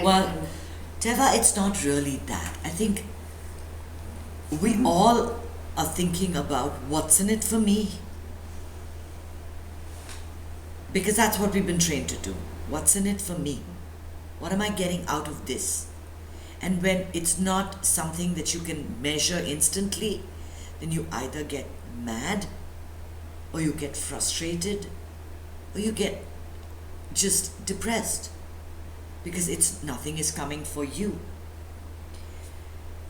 Well, Teva, it's not really that. I think we all are thinking about what's in it for me. Because that's what we've been trained to do. What's in it for me? What am I getting out of this? And when it's not something that you can measure instantly, then you either get mad, or you get frustrated, or you get just depressed because nothing is coming for you.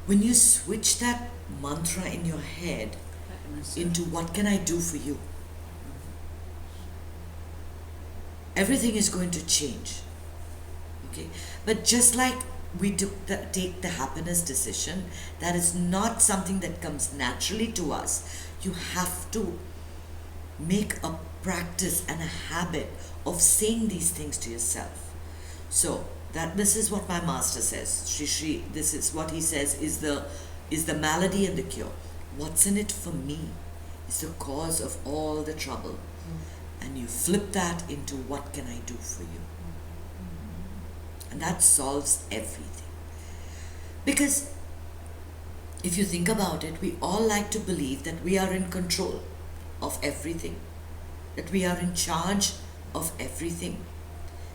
When you switch that mantra in your head into what can I do for you, everything is going to change. Okay? But just like we take the happiness decision, that is not something that comes naturally to us. You have to make a practice and a habit of saying these things to yourself. So this is what my master says. This is what he says is the malady and the cure. What's in it for me is the cause of all the trouble. And you flip that into what can I do for you? And that solves everything. Because if you think about it, we all like to believe that we are in control of everything, that we are in charge of everything,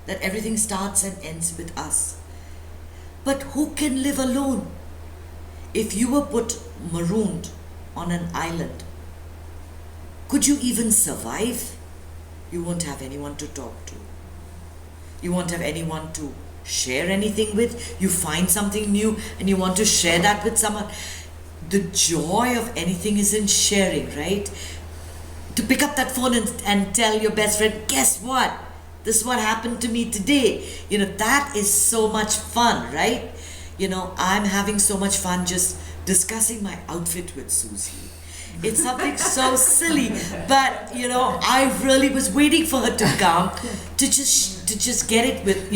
that everything starts and ends with us. But who can live alone? If you were put marooned on an island, could you even survive? You won't have anyone to talk to. You won't have anyone to share anything with. You find something new and you want to share that with someone. The joy of anything is in sharing, right? To pick up that phone and tell your best friend, guess what? This is what happened to me today. That is so much fun, right? I'm having so much fun just discussing my outfit with Susie. It's something so silly, but I really was waiting for her to come to just get it with,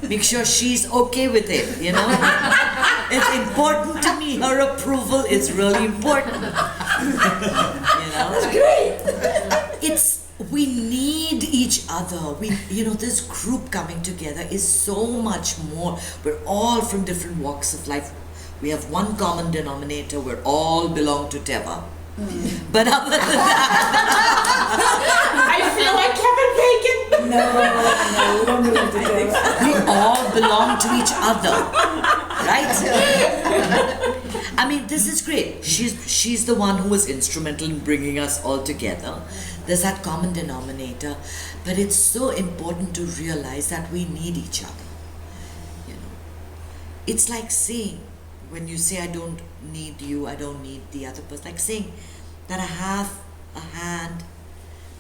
make sure she's okay with it, It's important to me. Her approval is really important. That's great. We need each other. This group coming together is so much more. We're all from different walks of life. We have one common denominator. We all belong to Teva. But other than that, I feel like Kevin Bacon. No, we don't belong to Teva. we all belong to each other, right? I mean, this is great. She's the one who was instrumental in bringing us all together. There's that common denominator, but it's so important to realize that we need each other. It's like saying, when you say I don't need you, I don't need the other person, like saying that I have a hand,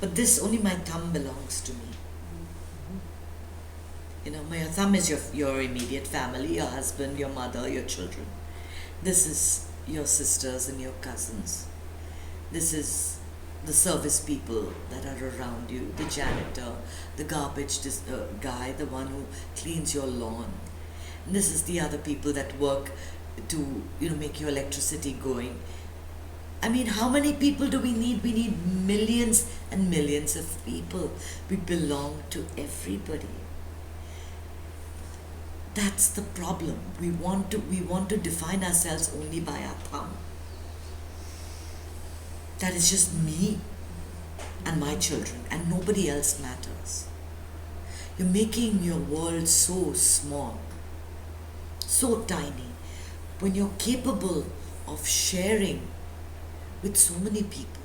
but only my thumb belongs to me. My thumb is your immediate family, your husband, your mother, your children. This is your sisters and your cousins. This is the service people that are around you, the janitor, the garbage guy, the one who cleans your lawn. And this is the other people that work to make your electricity going. I mean, how many people do we need? We need millions and millions of people. We belong to everybody. That's the problem. We want to define ourselves only by our thumb. That is just me and my children, and nobody else matters. You're making your world so small, so tiny, when you're capable of sharing with so many people.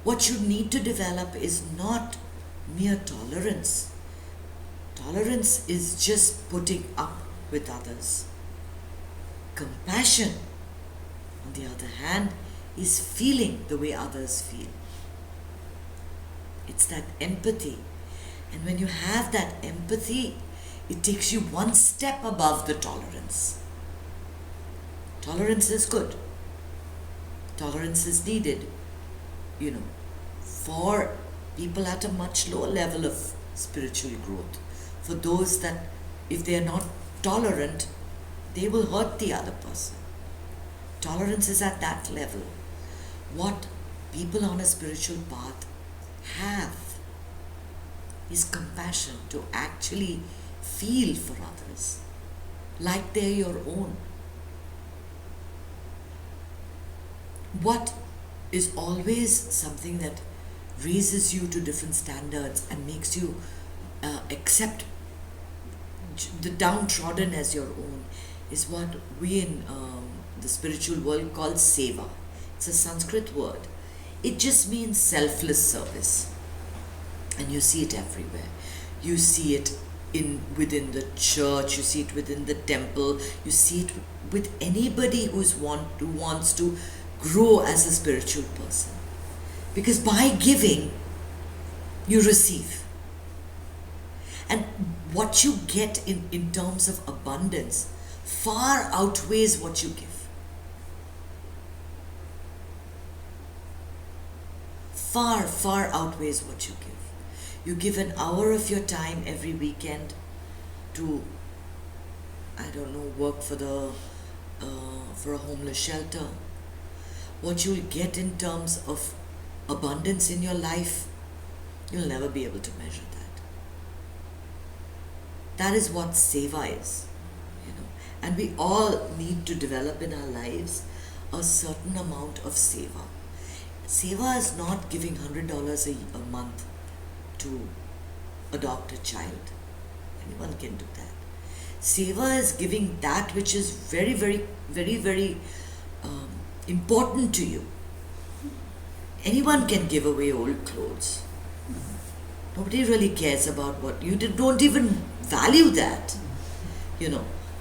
What you need to develop is not mere tolerance. Tolerance is just putting up with others. Compassion, on the other hand, is feeling the way others feel. It's that empathy. And when you have that empathy, it takes you one step above the tolerance. Tolerance is good. Tolerance is needed, for people at a much lower level of spiritual growth. For those that, if they are not tolerant, they will hurt the other person. Tolerance is at that level. What people on a spiritual path have is compassion, to actually feel for others like they're your own. What is always something that raises you to different standards and makes you accept the downtrodden as your own is what we in the spiritual world call seva. It's a Sanskrit word. It just means selfless service. And you see it everywhere. You see it within the church, you see it within the temple, you see it with anybody who wants to grow as a spiritual person. Because by giving, you receive. And what you get in terms of abundance far outweighs what you give. Far, far outweighs what you give. You give an hour of your time every weekend to, I don't know, work for a homeless shelter. What you'll get in terms of abundance in your life, you'll never be able to measure that. That is what seva is, and we all need to develop in our lives a certain amount of seva. Seva is not giving $100 a month to adopt a child. Anyone can do that. Seva is giving that which is very, very, very, very important to you. Anyone can give away old clothes. Nobody really cares about what you don't even value that.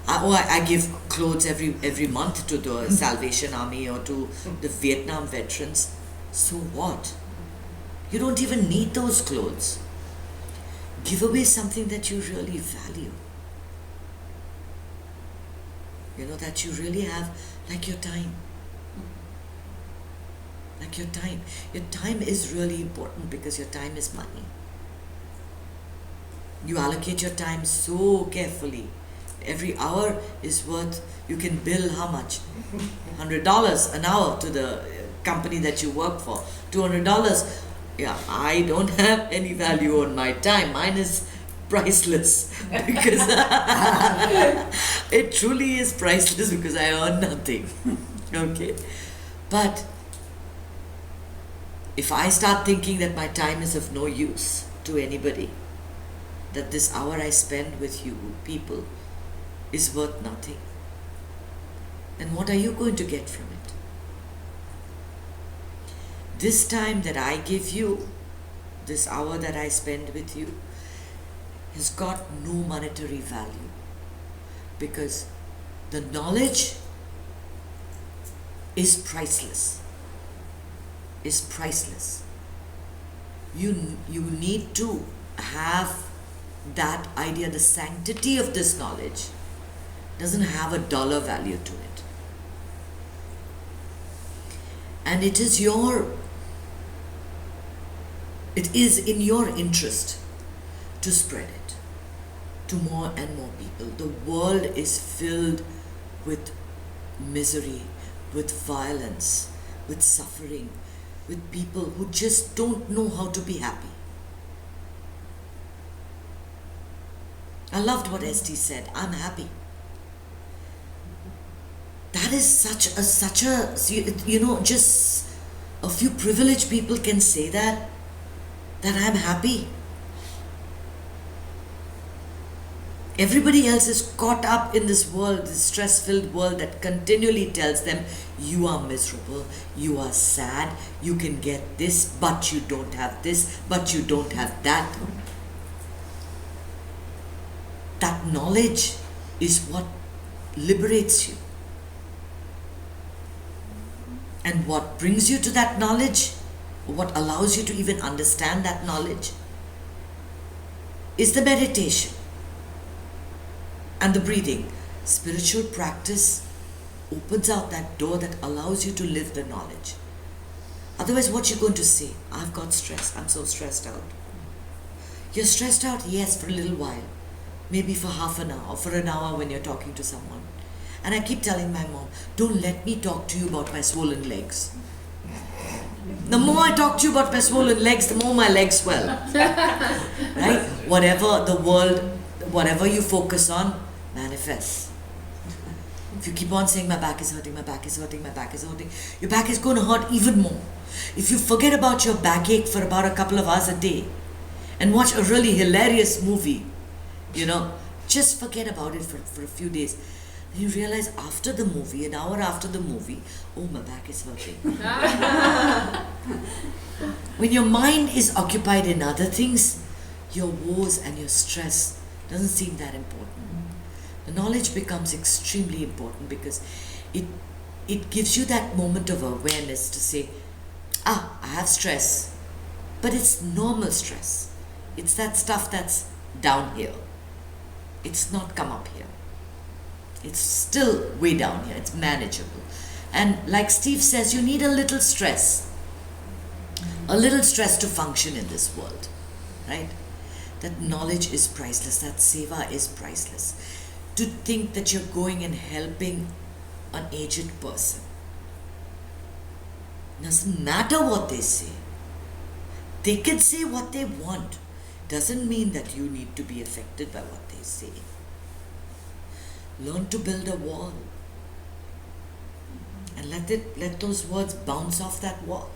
I give clothes every month to the Salvation Army or to the Vietnam veterans. So what? You don't even need those clothes. Give away something that you really value. That you really have, like your time. Like your time. Your time is really important because your time is money. You allocate your time so carefully. Every hour is worth, you can bill how much? $100 an hour to the company that you work for. $200. Yeah, I don't have any value on my time. Mine is priceless because it truly is priceless because I earn nothing. Okay? But if I start thinking that my time is of no use to anybody, that this hour I spend with you people is worth nothing, then what are you going to get from it? This time that I give you, this hour that I spend with you, has got no monetary value because the knowledge is priceless. Is priceless. You need to have that idea. The sanctity of this knowledge doesn't have a dollar value to it. And it is in your interest to spread it to more and more people. The world is filled with misery, with violence, with suffering, with people who just don't know how to be happy. I loved what Esti said, I'm happy. That is such a just a few privileged people can say that I'm happy. Everybody else is caught up in this world, this stress-filled world that continually tells them, you are miserable, you are sad, you can get this, but you don't have this, but you don't have that. That knowledge is what liberates you. And what brings you to that knowledge, what allows you to even understand that knowledge, is the meditation and the breathing. Spiritual practice opens out that door that allows you to live the knowledge. Otherwise, what you're going to say? I've got stress, I'm so stressed out. You're stressed out, yes, for a little while. Maybe for half an hour, or for an hour when you're talking to someone. And I keep telling my mom, don't let me talk to you about my swollen legs. The more I talk to you about my swollen legs, the more my legs swell. Right? Whatever the world, whatever you focus on, manifests. If you keep on saying my back is hurting, my back is hurting, my back is hurting, your back is going to hurt even more. If you forget about your backache for about a couple of hours a day and watch a really hilarious movie, just forget about it for a few days. Then you realize after the movie, an hour after the movie, oh, my back is hurting. When your mind is occupied in other things, your woes and your stress doesn't seem that important. The knowledge becomes extremely important because it gives you that moment of awareness to say, I have stress, but it's normal stress. It's that stuff that's down here. It's not come up here. It's still way down here. It's manageable. And like Steve says, you need a little stress. A little stress to function in this world. Right? That knowledge is priceless. That seva is priceless. To think that you're going and helping an aged person. Doesn't matter what they say. They can say what they want. Doesn't mean that you need to be affected by what they say. Learn to build a wall. And let those words bounce off that wall.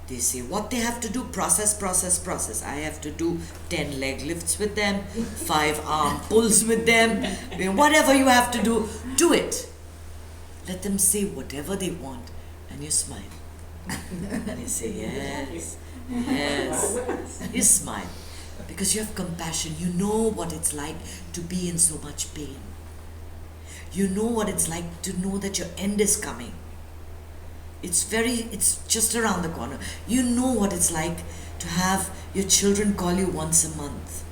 They say what they have to do, process. I have to do 10 leg lifts with them, 5 arm pulls with them. Whatever you have to do, do it. Let them say whatever they want and you smile. And you say, yes. You smile. Because you have compassion. You know what it's like to be in so much pain. You know what it's like to know that your end is coming. It's just around the corner. You know what it's like to have your children call you once a month.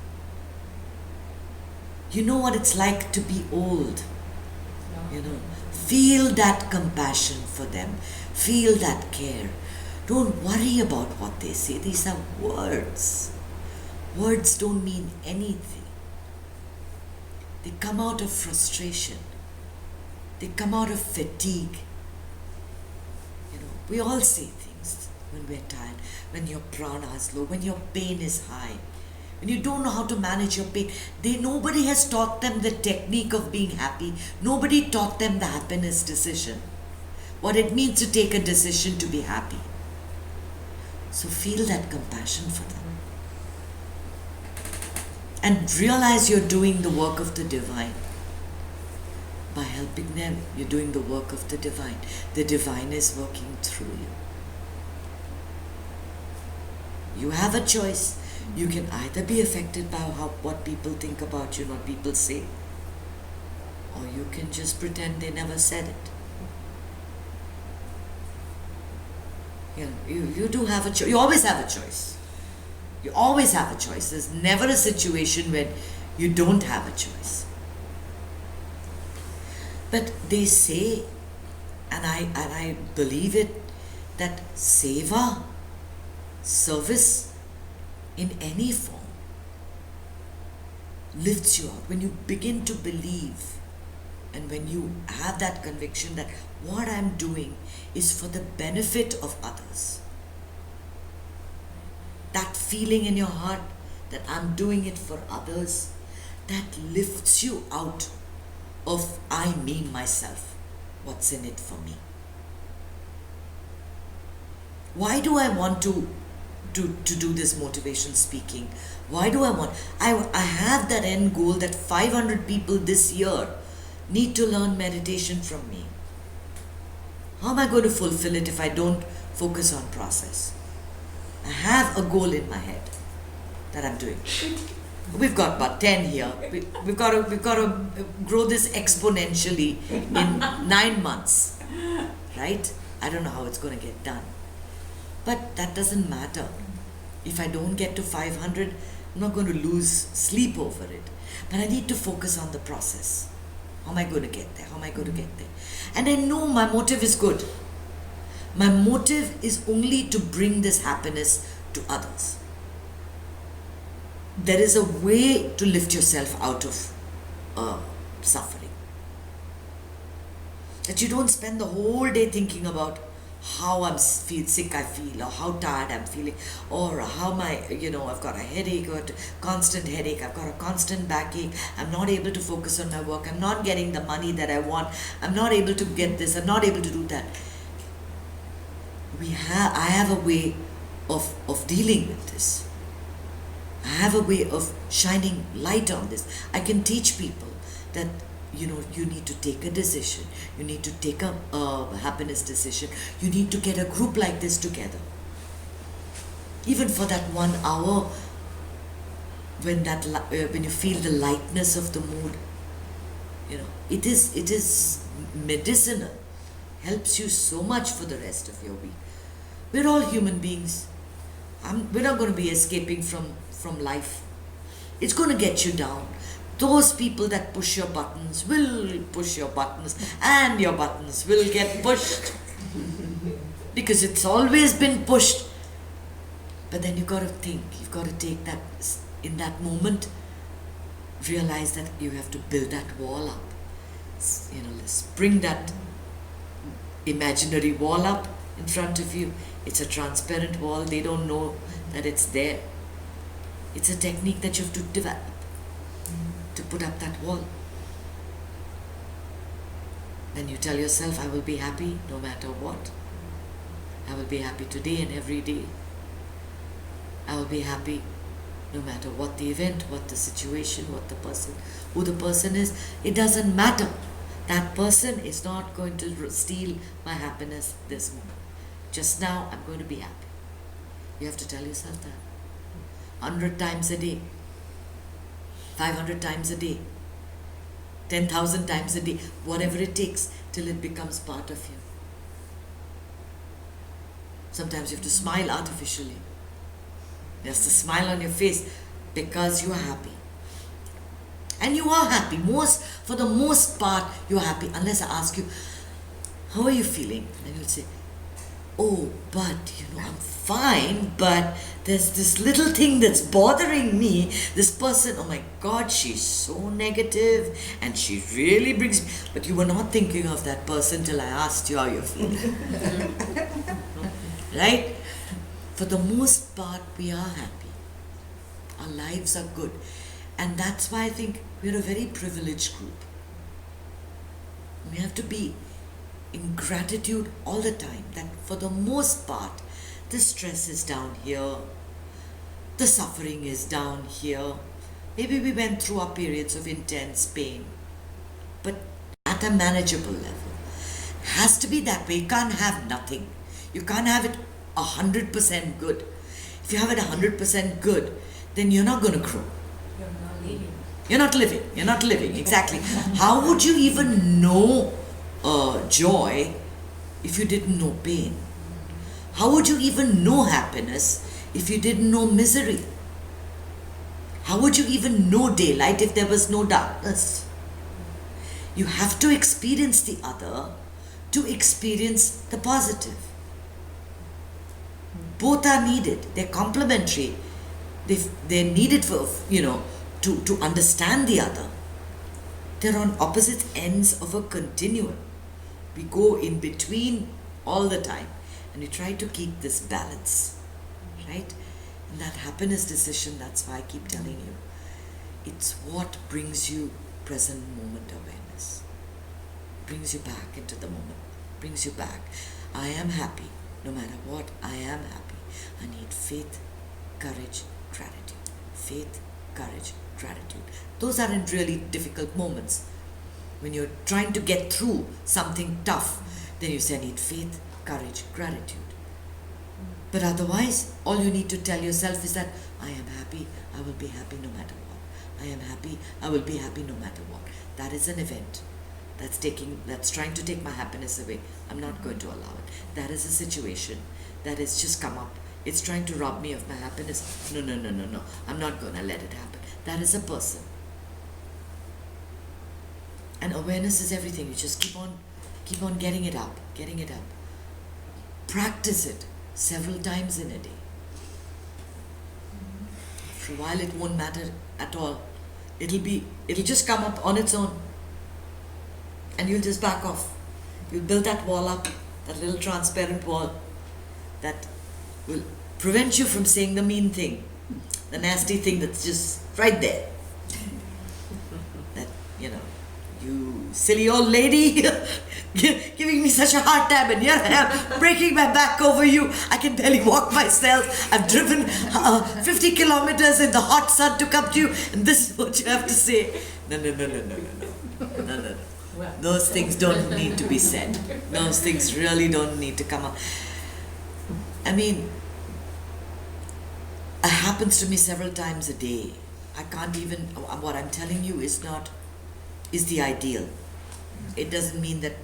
You know what it's like to be old. Feel that compassion for them. Feel that care. Don't worry about what they say. These are words. Words don't mean anything. They come out of frustration. They come out of fatigue. We all say things when we're tired, when your prana is low, when your pain is high, when you don't know how to manage your pain. Nobody has taught them the technique of being happy. Nobody taught them the happiness decision. What it means to take a decision to be happy. So feel that compassion for them. And realize you're doing the work of the divine. By helping them, you're doing the work of the divine. The divine is working through you. You have a choice. You can either be affected by what people think about you, what people say, or you can just pretend they never said it. You do have a choice. You always have a choice. You always have a choice. There's never a situation when you don't have a choice. But they say, and I believe it, that seva, service in any form, lifts you out. When you begin to believe and when you have that conviction that what I'm doing is for the benefit of others, that feeling in your heart that I'm doing it for others, that lifts you out of I, me, myself. What's in it for me? Why do I want to do this motivation speaking? Why do I want? I have that end goal that 500 people this year need to learn meditation from me. How am I going to fulfill it if I don't focus on process? I have a goal in my head that I'm doing. We've got about 10 here. We've got to grow this exponentially in 9 months, right? I don't know how it's going to get done. But that doesn't matter. If I don't get to 500, I'm not going to lose sleep over it. But I need to focus on the process. How am I going to get there? How am I going to get there? And I know my motive is good. My motive is only to bring this happiness to others. There is a way to lift yourself out of suffering. That you don't spend the whole day thinking about how feel sick I feel, or how tired I'm feeling, or how I've got a headache, or constant headache, I've got a constant backache, I'm not able to focus on my work, I'm not getting the money that I want, I'm not able to get this, I'm not able to do that. I have a way of dealing with this. I have a way of shining light on this. I can teach people that you need to take a decision, you need to take a happiness decision, you need to get a group like this together, even for that 1 hour, when you feel the lightness of the mood. It is medicinal, helps you so much for the rest of your week. We're all human beings. We're not going to be escaping from life. It's going to get you down. Those people that push your buttons will push your buttons, and your buttons will get pushed. Because it's always been pushed. But then you've got to think, you've got to take that, in that moment, realize that you have to build that wall up. Let's bring that imaginary wall up in front of you. It's a transparent wall, they don't know that it's there. It's a technique that you have to develop to put up that wall. Then you tell yourself, I will be happy no matter what. I will be happy today and every day. I will be happy no matter what the event, what the situation, what the person, who the person is. It doesn't matter. That person is not going to steal my happiness this moment. Just now, I'm going to be happy. You have to tell yourself that. 100 times a day. 500 times a day. 10,000 times a day. Whatever it takes till it becomes part of you. Sometimes you have to smile artificially. There's a smile on your face because you are happy. And you are happy. For the most part, you're happy. Unless I ask you, how are you feeling? And you'll say, oh, but I'm fine, but there's this little thing that's bothering me. This person, oh my God, she's so negative and she really brings me. But you were not thinking of that person till I asked you how you're feeling. Right? For the most part, we are happy. Our lives are good. And that's why I think we're a very privileged group. We have to be in gratitude all the time, that for the most part, the stress is down here, the suffering is down here. Maybe we went through our periods of intense pain, but at a manageable level. Has to be that way. You can't have nothing. You can't have it 100% good. If you have it 100% good, then you're not going to grow. You're not living. You're not living, exactly. How would you even know joy if you didn't know pain? How would you even know happiness if you didn't know misery? How would you even know daylight if there was no darkness? You have to experience the other to experience the positive. Both are needed. They're complementary. They're needed for, to understand the other. They're on opposite ends of a continuum. We go in between all the time and we try to keep this balance, right? And that happiness decision, that's why I keep telling you, it's what brings you present moment awareness. Brings you back into the moment, brings you back. I am happy, no matter what, I am happy. I need faith, courage, gratitude. Faith, courage, gratitude. Those aren't really difficult moments. When you're trying to get through something tough, then you say, I need faith, courage, gratitude. But otherwise, all you need to tell yourself is that I am happy, I will be happy no matter what. I am happy, I will be happy no matter what. That is an event that's trying to take my happiness away. I'm not going to allow it. That is a situation that has just come up. It's trying to rob me of my happiness. No. I'm not going to let it happen. That is a person. And awareness is everything. You just keep on getting it up. Practice it several times in a day. For a while it won't matter at all. It'll just come up on its own. And you'll just back off. You'll build that wall up. that little transparent wall that will prevent you from saying the mean thing, the nasty thing that's just right there. That, you silly old lady, giving me such a hard time, and here I am breaking my back over you. I can barely walk myself. I've driven 50 kilometers in the hot sun to come to you, and this is what you have to say. No. Those things don't need to be said. Those things really don't need to come up. I mean, it happens to me several times a day. I can't even, what I'm telling you is the ideal. It doesn't mean that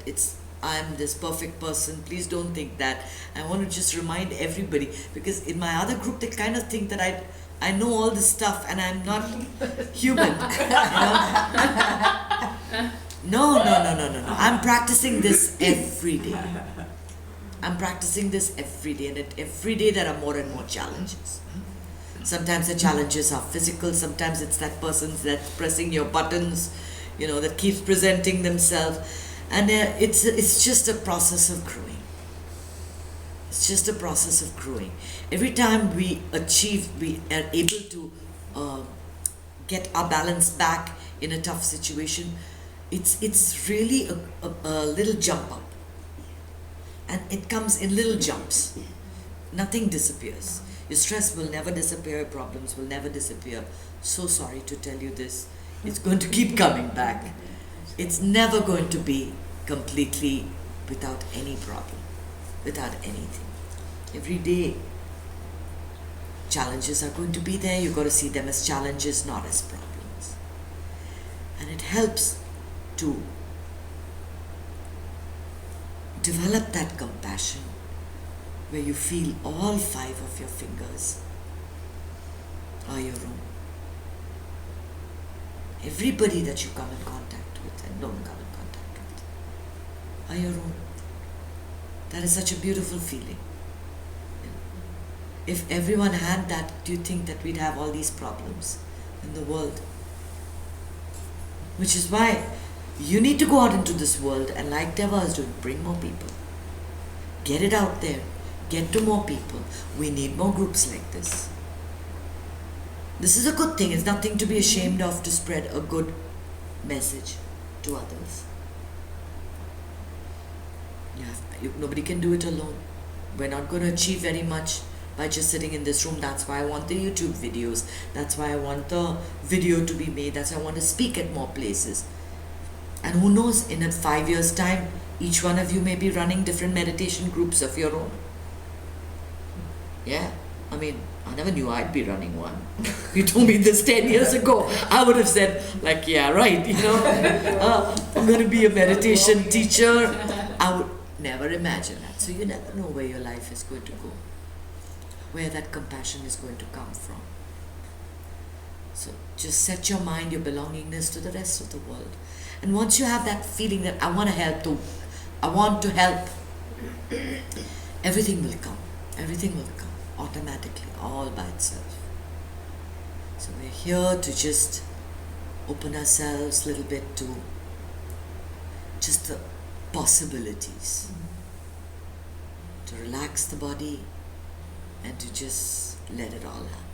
I'm this perfect person. Please don't think that. I want to just remind everybody, because in my other group they kind of think that I know all this stuff and I'm not human. No. I'm practicing this every day. And every day there are more and more challenges. Sometimes the challenges are physical, sometimes it's that person that's pressing your buttons, that keeps presenting themselves. And it's just a process of growing. It's just a process of growing. Every time we are able to get our balance back in a tough situation, it's really a little jump up. And it comes in little jumps. Nothing disappears. Your stress will never disappear, your problems will never disappear. So sorry to tell you this. It's going to keep coming back. It's never going to be completely without any problem, without anything. Every day, challenges are going to be there. You've got to see them as challenges, not as problems. And it helps to develop that compassion where you feel all 5 of your fingers are your own. Everybody that you come in contact with and don't come in contact with are your own. That is such a beautiful feeling. If everyone had that, do you think that we'd have all these problems in the world? Which is why you need to go out into this world and, like Deva is doing, bring more people. Get it out there. Get to more people. We need more groups like this. This is a good thing. It's nothing to be ashamed of, to spread a good message to others. Nobody can do it alone. We're not going to achieve very much by just sitting in this room. That's why I want the YouTube videos. That's why I want the video to be made. That's why I want to speak at more places. And who knows, in 5 years' time, each one of you may be running different meditation groups of your own. Yeah, I mean, I never knew I'd be running one. You told me this 10 years ago, I would have said, yeah, right, I'm going to be a meditation teacher. I would never imagine that. So you never know where your life is going to go, where that compassion is going to come from. So just set your mind, your belongingness to the rest of the world. And once you have that feeling that I want to help, everything will come. Everything will come automatically, all by itself. So we're here to just open ourselves a little bit to just the possibilities, to relax the body and to just let it all happen.